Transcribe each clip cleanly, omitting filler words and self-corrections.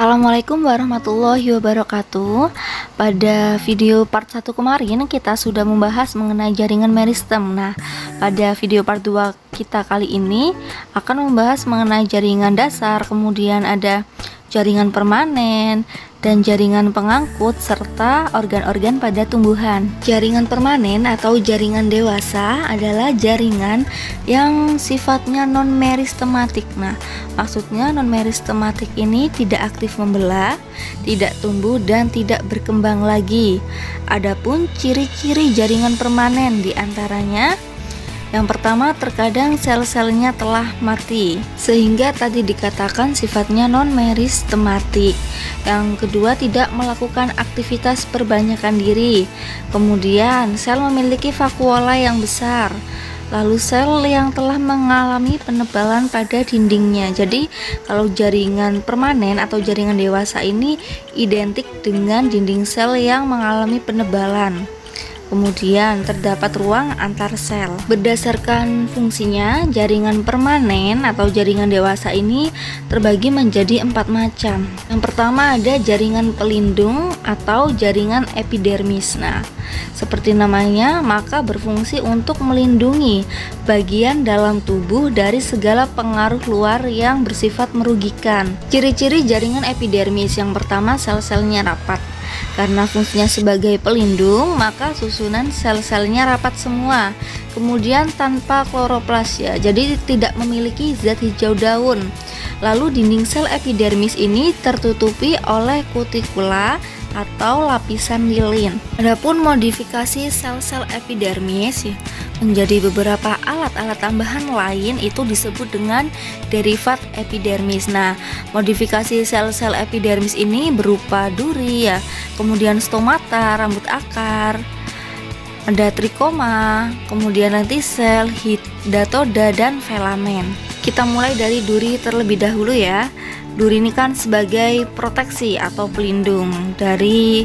Assalamualaikum warahmatullahi wabarakatuh. Pada video part 1 kemarin kita sudah membahas mengenai jaringan meristem. Nah, pada video part 2 kita kali ini akan membahas mengenai jaringan dasar, kemudian ada jaringan permanen dan jaringan pengangkut serta organ-organ pada tumbuhan. Jaringan permanen atau jaringan dewasa adalah jaringan yang sifatnya non meristematik. Nah, maksudnya non meristematik ini tidak aktif membelah, tidak tumbuh dan tidak berkembang lagi. Adapun ciri-ciri jaringan permanen diantaranya: yang pertama, terkadang sel-selnya telah mati, sehingga tadi dikatakan sifatnya non meristematik. Yang kedua, tidak melakukan aktivitas perbanyakan diri. Kemudian, sel memiliki vakuola yang besar. Lalu sel yang telah mengalami penebalan pada dindingnya. Jadi, kalau jaringan permanen atau jaringan dewasa ini identik dengan dinding sel yang mengalami penebalan. Kemudian terdapat ruang antar sel. Berdasarkan fungsinya, jaringan permanen atau jaringan dewasa ini terbagi menjadi 4 macam. Yang pertama ada jaringan pelindung atau jaringan epidermis. Nah, seperti namanya, maka berfungsi untuk melindungi bagian dalam tubuh dari segala pengaruh luar yang bersifat merugikan. Ciri-ciri jaringan epidermis: yang pertama, sel-selnya rapat. Karena fungsinya sebagai pelindung, maka susunan sel-selnya rapat semua. Kemudian tanpa kloroplastia, jadi tidak memiliki zat hijau daun. Lalu dinding sel epidermis ini tertutupi oleh kutikula atau lapisan lilin. Adapun modifikasi sel-sel epidermis menjadi beberapa alat-alat tambahan lain itu disebut dengan derivat epidermis. Nah, modifikasi sel-sel epidermis ini berupa duri kemudian stomata, rambut akar, ada trikoma, kemudian lentisel, hidatoda, dan filamen. Kita mulai dari duri terlebih dahulu ya. Duri ini kan sebagai proteksi atau pelindung dari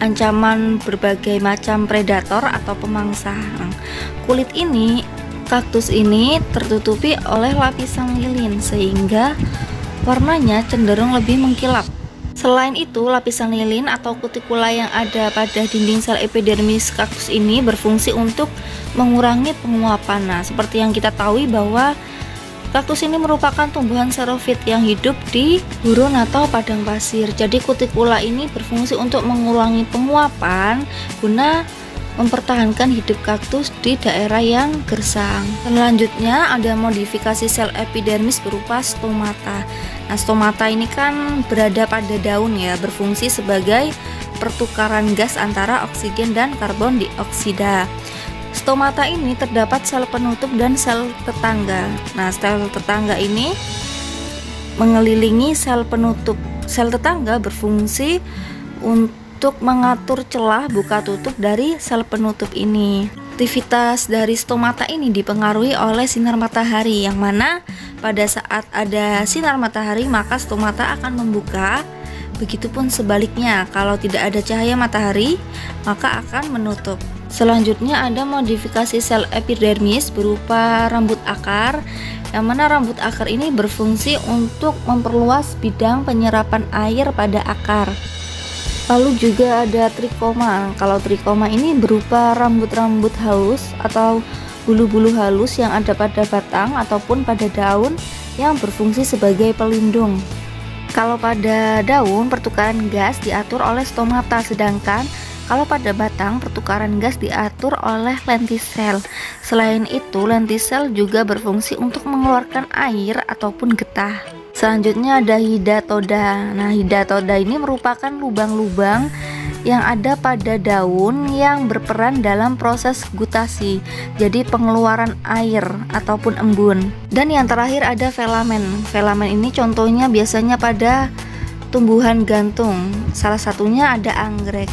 ancaman berbagai macam predator atau pemangsa. Kulit ini, kaktus ini tertutupi oleh lapisan lilin sehingga warnanya cenderung lebih mengkilap. Selain itu, lapisan lilin atau kutikula yang ada pada dinding sel epidermis kaktus ini berfungsi untuk mengurangi penguapan. Nah, seperti yang kita tahu bahwa kaktus ini merupakan tumbuhan xerophyte yang hidup di gurun atau padang pasir. Jadi kutikula ini berfungsi untuk mengurangi penguapan guna mempertahankan hidup kaktus di daerah yang gersang. Selanjutnya ada modifikasi sel epidermis berupa stomata. Nah, stomata ini kan berada pada daun ya, berfungsi sebagai pertukaran gas antara oksigen dan karbon dioksida. Stomata ini terdapat sel penutup dan sel tetangga. Nah, sel tetangga ini mengelilingi sel penutup. Sel tetangga berfungsi untuk mengatur celah buka tutup dari sel penutup ini. Aktivitas dari stomata ini dipengaruhi oleh sinar matahari, yang mana pada saat ada sinar matahari maka stomata akan membuka. Begitupun sebaliknya, kalau tidak ada cahaya matahari maka akan menutup. Selanjutnya ada modifikasi sel epidermis berupa rambut akar, yang mana rambut akar ini berfungsi untuk memperluas bidang penyerapan air pada akar. Lalu juga ada trikoma. Kalau trikoma ini berupa rambut-rambut halus atau bulu-bulu halus yang ada pada batang ataupun pada daun yang berfungsi sebagai pelindung. Kalau pada daun, pertukaran gas diatur oleh stomata, sedangkan kalau pada batang, pertukaran gas diatur oleh lentisel. Selain itu, lentisel juga berfungsi untuk mengeluarkan air ataupun getah. Selanjutnya ada hidatoda. Nah, hidatoda ini merupakan lubang-lubang yang ada pada daun yang berperan dalam proses gutasi, jadi pengeluaran air ataupun embun. Dan yang terakhir ada filamen. Filamen ini contohnya biasanya pada tumbuhan gantung. Salah satunya ada anggrek.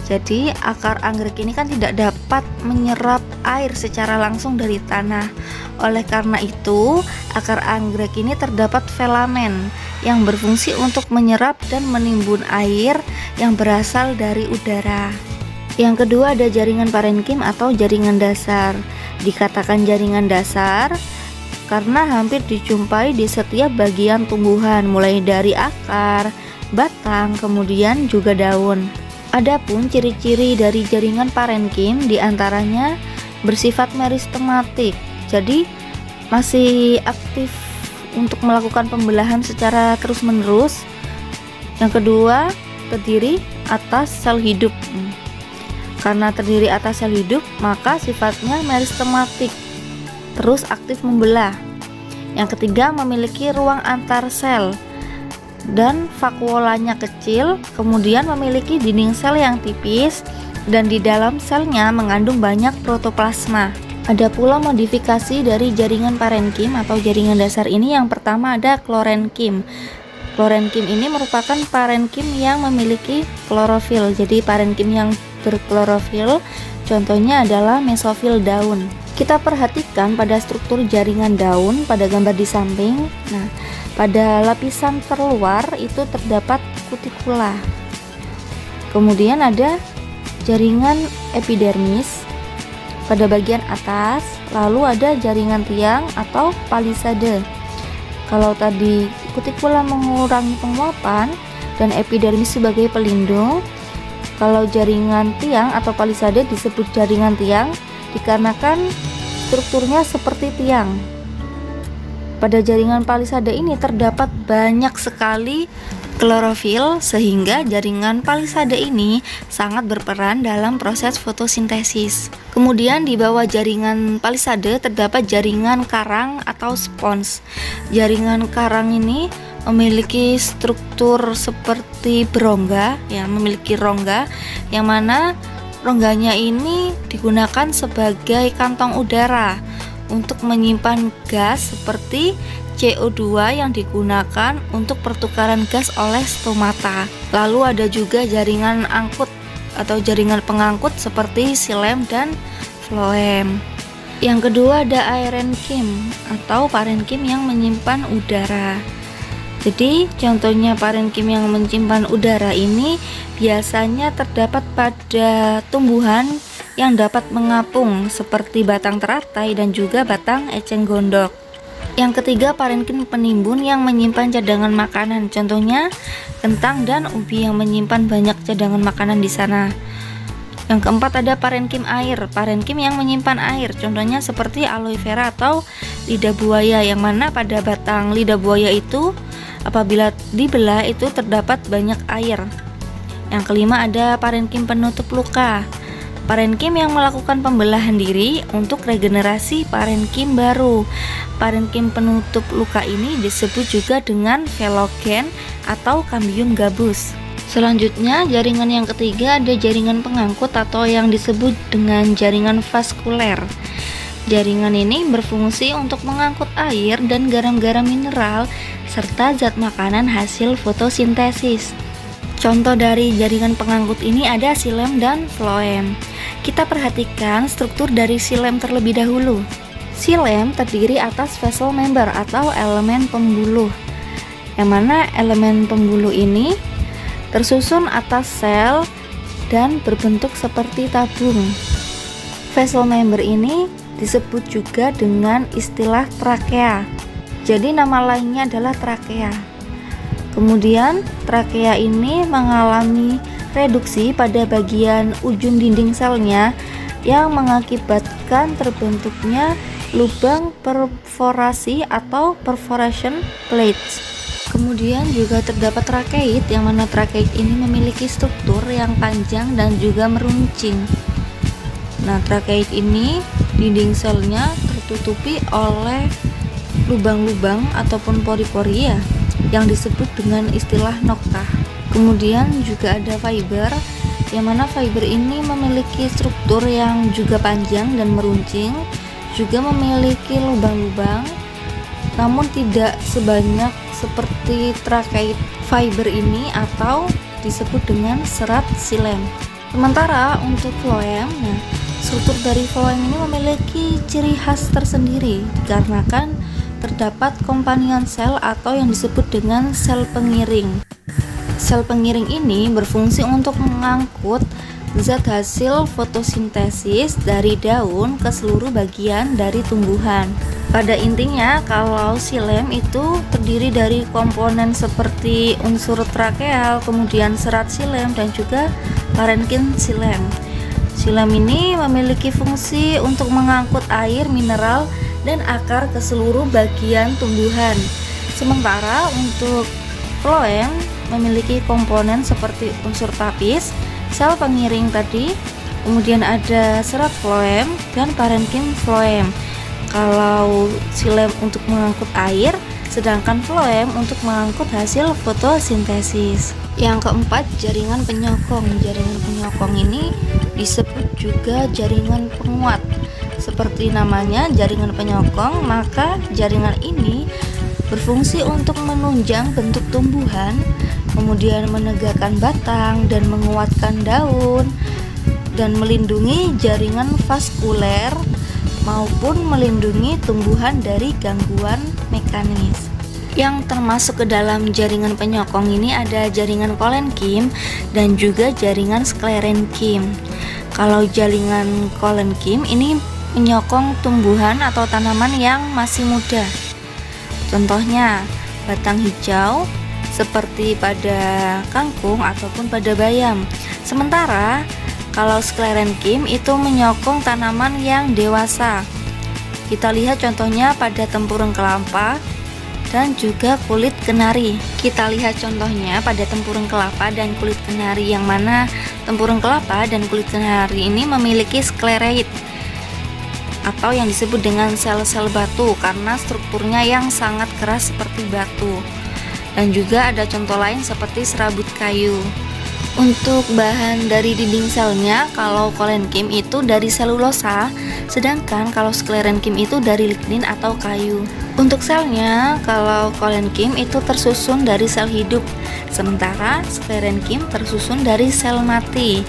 Jadi akar anggrek ini kan tidak dapat menyerap air secara langsung dari tanah. Oleh karena itu, akar anggrek ini terdapat filamen yang berfungsi untuk menyerap dan menimbun air yang berasal dari udara. Yang kedua ada jaringan parenkim atau jaringan dasar. Dikatakan jaringan dasar karena hampir dijumpai di setiap bagian tumbuhan, mulai dari akar, batang, kemudian juga daun. Adapun ciri-ciri dari jaringan parenkim diantaranya bersifat meristematik, jadi masih aktif untuk melakukan pembelahan secara terus-menerus. Yang kedua, terdiri atas sel hidup. Karena terdiri atas sel hidup, maka sifatnya meristematik, terus aktif membelah. Yang ketiga, memiliki ruang antar sel dan vakuolanya kecil, kemudian memiliki dinding sel yang tipis, dan di dalam selnya mengandung banyak protoplasma. Ada pula modifikasi dari jaringan parenkim atau jaringan dasar ini. Yang pertama ada klorenkim. Klorenkim ini merupakan parenkim yang memiliki klorofil. Jadi parenkim yang berklorofil contohnya adalah mesofil daun. Kita perhatikan pada struktur jaringan daun pada gambar di samping. Nah, pada lapisan terluar itu terdapat kutikula. Kemudian ada jaringan epidermis pada bagian atas, lalu ada jaringan tiang atau palisade. Kalau tadi kutikula mengurangi penguapan dan epidermis sebagai pelindung, kalau jaringan tiang atau palisade disebut jaringan tiang dikarenakan strukturnya seperti tiang. Pada jaringan palisade ini terdapat banyak sekali klorofil, sehingga jaringan palisade ini sangat berperan dalam proses fotosintesis. Kemudian di bawah jaringan palisade terdapat jaringan karang atau spons. Jaringan karang ini memiliki struktur seperti berongga, ya, memiliki rongga, yang mana rongganya ini digunakan sebagai kantong udara untuk menyimpan gas seperti CO2 yang digunakan untuk pertukaran gas oleh stomata. Lalu ada juga jaringan angkut atau jaringan pengangkut seperti xilem dan floem. Yang kedua ada aerenkim atau parenkim yang menyimpan udara. Jadi contohnya parenkim yang menyimpan udara ini biasanya terdapat pada tumbuhan yang dapat mengapung seperti batang teratai dan juga batang eceng gondok. Yang ketiga, parenkim penimbun yang menyimpan cadangan makanan, contohnya kentang dan ubi yang menyimpan banyak cadangan makanan di sana. Yang keempat ada parenkim air, parenkim yang menyimpan air, contohnya seperti aloe vera atau lidah buaya, yang mana pada batang lidah buaya itu apabila dibelah itu terdapat banyak air. Yang kelima ada parenkim penutup luka, parenkim yang melakukan pembelahan diri untuk regenerasi parenkim baru. Parenkim penutup luka ini disebut juga dengan velogen atau cambium gabus. Selanjutnya, jaringan yang ketiga ada jaringan pengangkut atau yang disebut dengan jaringan vaskuler. Jaringan ini berfungsi untuk mengangkut air dan garam-garam mineral serta zat makanan hasil fotosintesis. Contoh dari jaringan pengangkut ini ada xilem dan floem. Kita perhatikan struktur dari xilem terlebih dahulu. Xilem terdiri atas vessel member atau elemen pembuluh, yang mana elemen pembuluh ini tersusun atas sel dan berbentuk seperti tabung. Vessel member ini disebut juga dengan istilah trakea. Jadi nama lainnya adalah trakea. Kemudian trakea ini mengalami reduksi pada bagian ujung dinding selnya yang mengakibatkan terbentuknya lubang perforasi atau perforation plates. Kemudian juga terdapat trakeit, yang mana trakeit ini memiliki struktur yang panjang dan juga meruncing. Nah, trakeit ini dinding selnya tertutupi oleh lubang-lubang ataupun pori-pori, ya, yang disebut dengan istilah noktah. Kemudian juga ada fiber, yang mana fiber ini memiliki struktur yang juga panjang dan meruncing, juga memiliki lubang-lubang, namun tidak sebanyak seperti trakeit. Fiber ini atau disebut dengan serat xilem. Sementara untuk floem, nah, struktur dari floem ini memiliki ciri khas tersendiri dikarenakan terdapat kompanion sel atau yang disebut dengan sel pengiring. Sel pengiring ini berfungsi untuk mengangkut zat hasil fotosintesis dari daun ke seluruh bagian dari tumbuhan. Pada intinya, kalau xilem itu terdiri dari komponen seperti unsur trakeal, kemudian serat xilem, dan juga parenkim xilem. Xilem ini memiliki fungsi untuk mengangkut air, mineral, dan akar ke seluruh bagian tumbuhan. Sementara untuk floem memiliki komponen seperti unsur tapis, sel pengiring tadi, kemudian ada serat floem dan parenkim floem. Kalau xilem untuk mengangkut air, sedangkan floem untuk mengangkut hasil fotosintesis. Yang keempat, jaringan penyokong. Jaringan penyokong ini disebut juga jaringan penguat. Seperti namanya, jaringan penyokong, maka jaringan ini berfungsi untuk menunjang bentuk tumbuhan, kemudian menegakkan batang dan menguatkan daun, dan melindungi jaringan vaskuler maupun melindungi tumbuhan dari gangguan mekanis. Yang termasuk ke dalam jaringan penyokong ini ada jaringan kolenkim dan juga jaringan sklerenkim. Kalau jaringan kolenkim ini menyokong tumbuhan atau tanaman yang masih muda. Contohnya batang hijau seperti pada kangkung ataupun pada bayam. Sementara kalau sklerenkim itu menyokong tanaman yang dewasa. Kita lihat contohnya pada tempurung kelapa dan juga kulit kenari. Kita lihat contohnya pada tempurung kelapa dan kulit kenari, yang mana tempurung kelapa dan kulit kenari ini memiliki sklereid atau yang disebut dengan sel-sel batu karena strukturnya yang sangat keras seperti batu. Dan juga ada contoh lain seperti serabut kayu. Untuk bahan dari dinding selnya, kalau kolenkim itu dari selulosa, sedangkan kalau sklerenkim itu dari lignin atau kayu. Untuk selnya, kalau kolenkim itu tersusun dari sel hidup, sementara sklerenkim tersusun dari sel mati.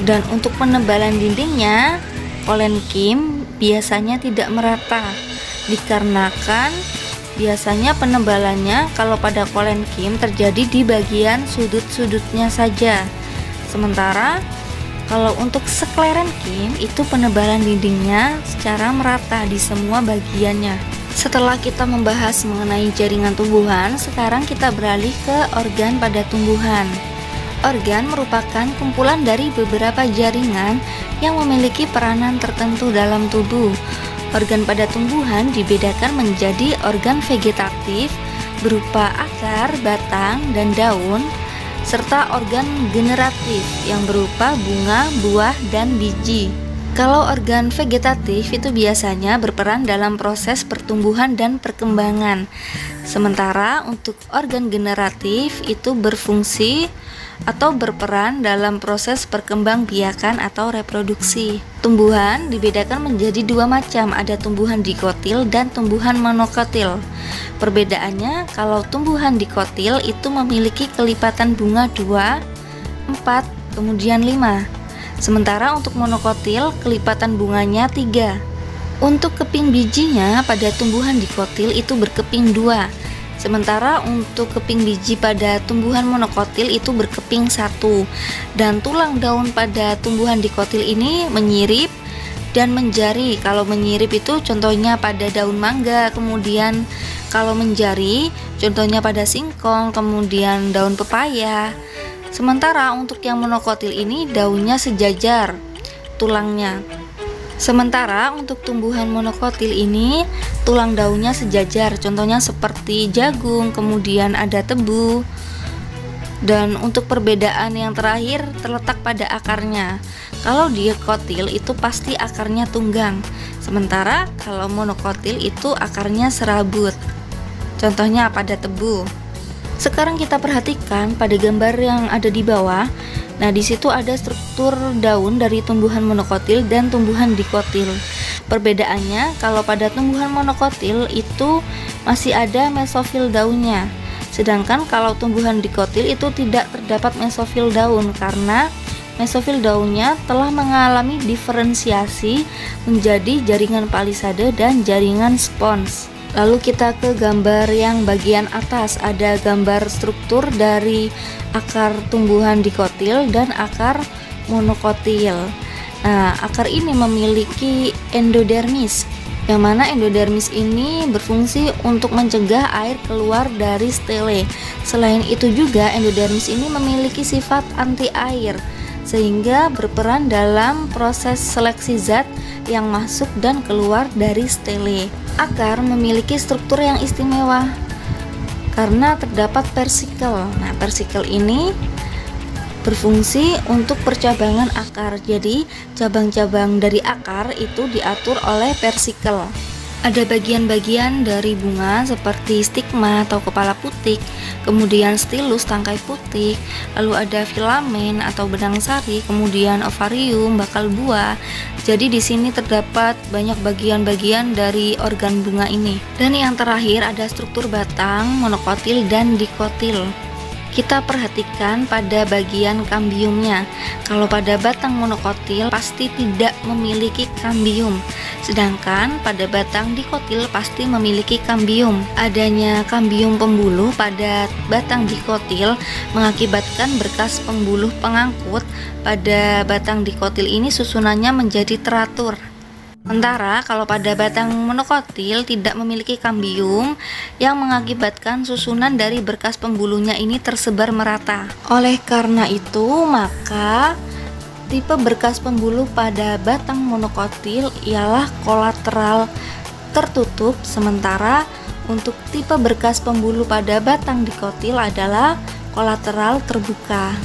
Dan untuk penebalan dindingnya, kolenkim biasanya tidak merata, dikarenakan biasanya penebalannya kalau pada kolenkim terjadi di bagian sudut-sudutnya saja. Sementara kalau untuk sklerenkim itu penebalan dindingnya secara merata di semua bagiannya. Setelah kita membahas mengenai jaringan tumbuhan, sekarang kita beralih ke organ pada tumbuhan. Organ merupakan kumpulan dari beberapa jaringan yang memiliki peranan tertentu dalam tubuh. Organ pada tumbuhan dibedakan menjadi organ vegetatif berupa akar, batang, dan daun, serta organ generatif yang berupa bunga, buah, dan biji. Kalau organ vegetatif itu biasanya berperan dalam proses pertumbuhan dan perkembangan. Sementara untuk organ generatif itu berfungsi atau berperan dalam proses perkembangbiakan atau reproduksi. Tumbuhan dibedakan menjadi dua macam, ada tumbuhan dikotil dan tumbuhan monokotil. Perbedaannya, kalau tumbuhan dikotil itu memiliki kelipatan bunga 2, 4, kemudian 5. Sementara untuk monokotil kelipatan bunganya 3. Untuk keping bijinya pada tumbuhan dikotil itu berkeping 2. Sementara untuk keping biji pada tumbuhan monokotil itu berkeping 1. Dan tulang daun pada tumbuhan dikotil ini menyirip dan menjari. Kalau menyirip itu contohnya pada daun mangga, kemudian kalau menjari contohnya pada singkong, kemudian daun pepaya. Sementara untuk yang monokotil ini daunnya sejajar tulangnya. Sementara untuk tumbuhan monokotil ini tulang daunnya sejajar, contohnya seperti jagung, kemudian ada tebu. Dan untuk perbedaan yang terakhir terletak pada akarnya. Kalau dikotil itu pasti akarnya tunggang, sementara kalau monokotil itu akarnya serabut. Contohnya pada tebu. Sekarang kita perhatikan pada gambar yang ada di bawah. Nah, di situ ada struktur daun dari tumbuhan monokotil dan tumbuhan dikotil. Perbedaannya, kalau pada tumbuhan monokotil itu masih ada mesofil daunnya. Sedangkan kalau tumbuhan dikotil itu tidak terdapat mesofil daun karena mesofil daunnya telah mengalami diferensiasi menjadi jaringan palisade dan jaringan spons. Lalu kita ke gambar yang bagian atas, ada gambar struktur dari akar tumbuhan dikotil dan akar monokotil. Nah, akar ini memiliki endodermis yang mana endodermis ini berfungsi untuk mencegah air keluar dari stele. Selain itu juga endodermis ini memiliki sifat anti air, sehingga berperan dalam proses seleksi zat yang masuk dan keluar dari stele. Akar memiliki struktur yang istimewa karena terdapat persikel. Nah, persikel ini berfungsi untuk percabangan akar. Jadi, cabang-cabang dari akar itu diatur oleh persikel. Ada bagian-bagian dari bunga seperti stigma atau kepala putik, kemudian stilus tangkai putik, lalu ada filamen atau benang sari, kemudian ovarium, bakal buah. Jadi di sini terdapat banyak bagian-bagian dari organ bunga ini. Dan yang terakhir ada struktur batang, monokotil dan dikotil. Kita perhatikan pada bagian kambiumnya. Kalau pada batang monokotil pasti tidak memiliki kambium, sedangkan pada batang dikotil pasti memiliki kambium. Adanya kambium pembuluh pada batang dikotil mengakibatkan berkas pembuluh pengangkut pada batang dikotil ini susunannya menjadi teratur. Sementara kalau pada batang monokotil tidak memiliki kambium yang mengakibatkan susunan dari berkas pembuluhnya ini tersebar merata. Oleh karena itu, maka tipe berkas pembuluh pada batang monokotil ialah kolateral tertutup, sementara untuk tipe berkas pembuluh pada batang dikotil adalah kolateral terbuka.